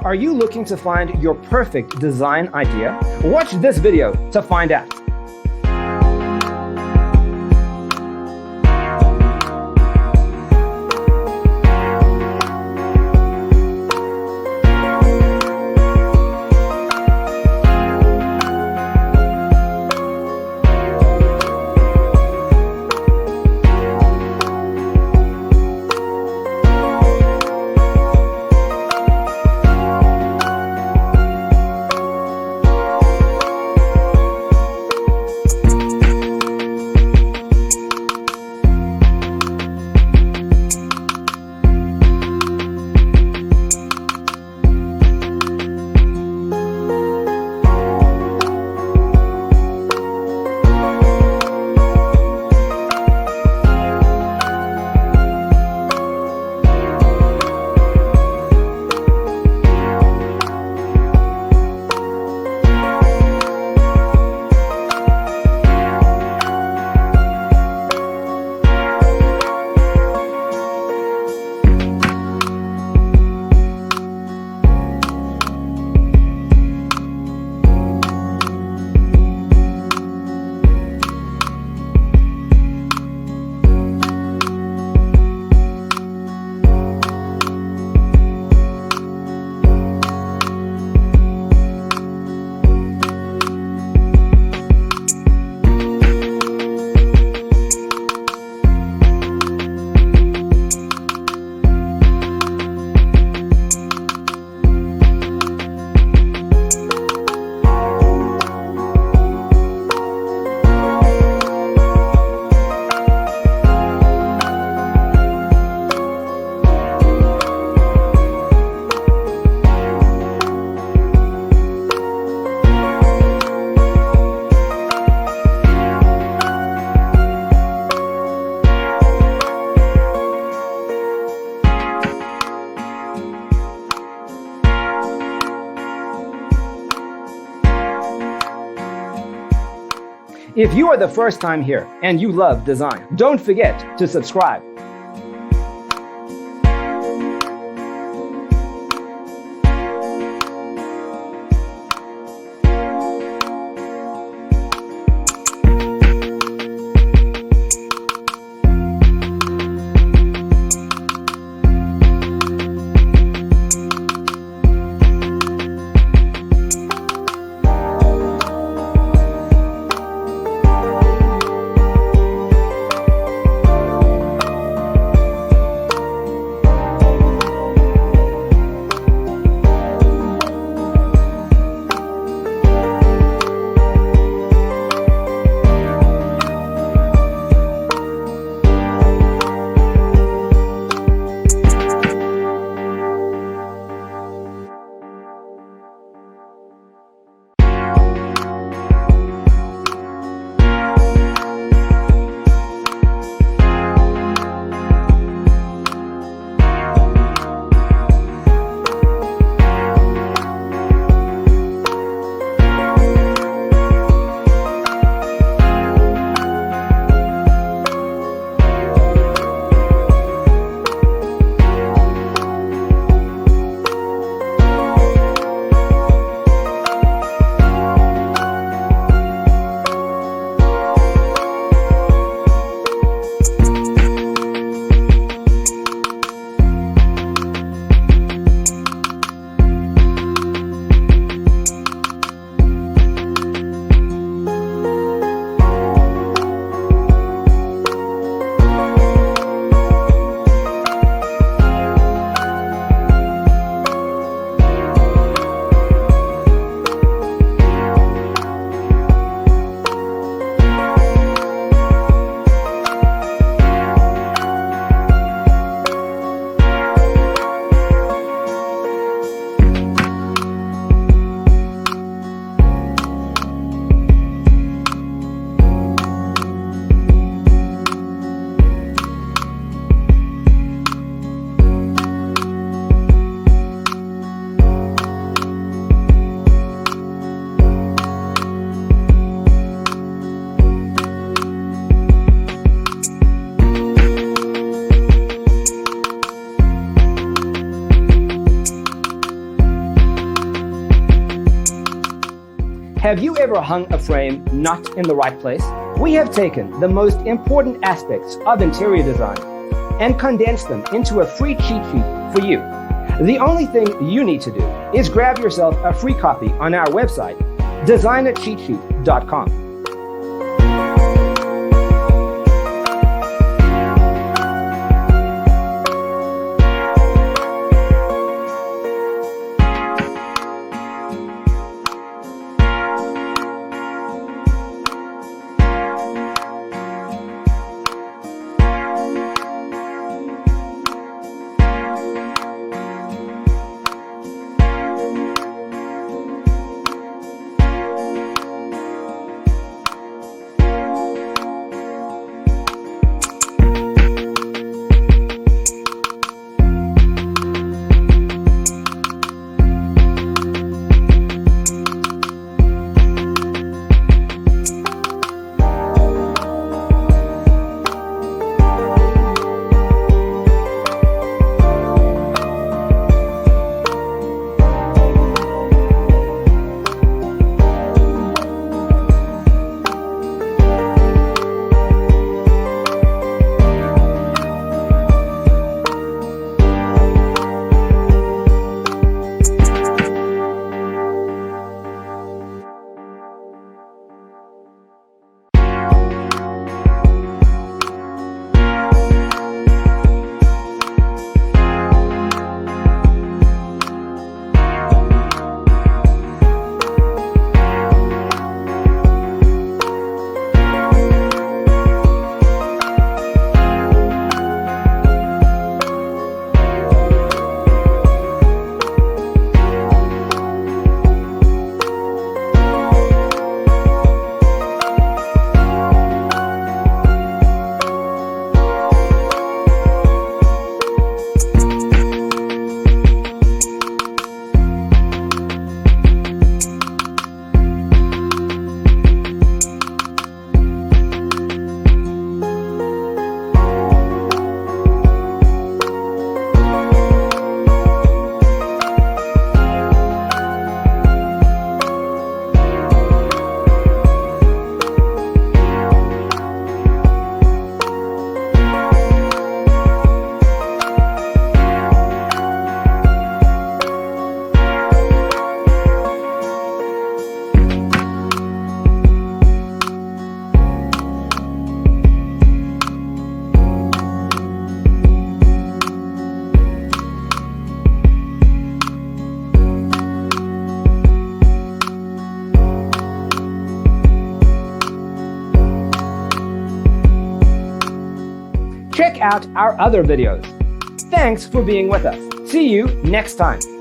Are you looking to find your perfect design idea? Watch this video to find out. If you are the first time here and you love design, don't forget to subscribe. Have you ever hung a frame not in the right place? We have taken the most important aspects of interior design and condensed them into a free cheat sheet for you. The only thing you need to do is grab yourself a free copy on our website, designercheatsheet.com. Check out our other videos. Thanks for being with us. See you next time.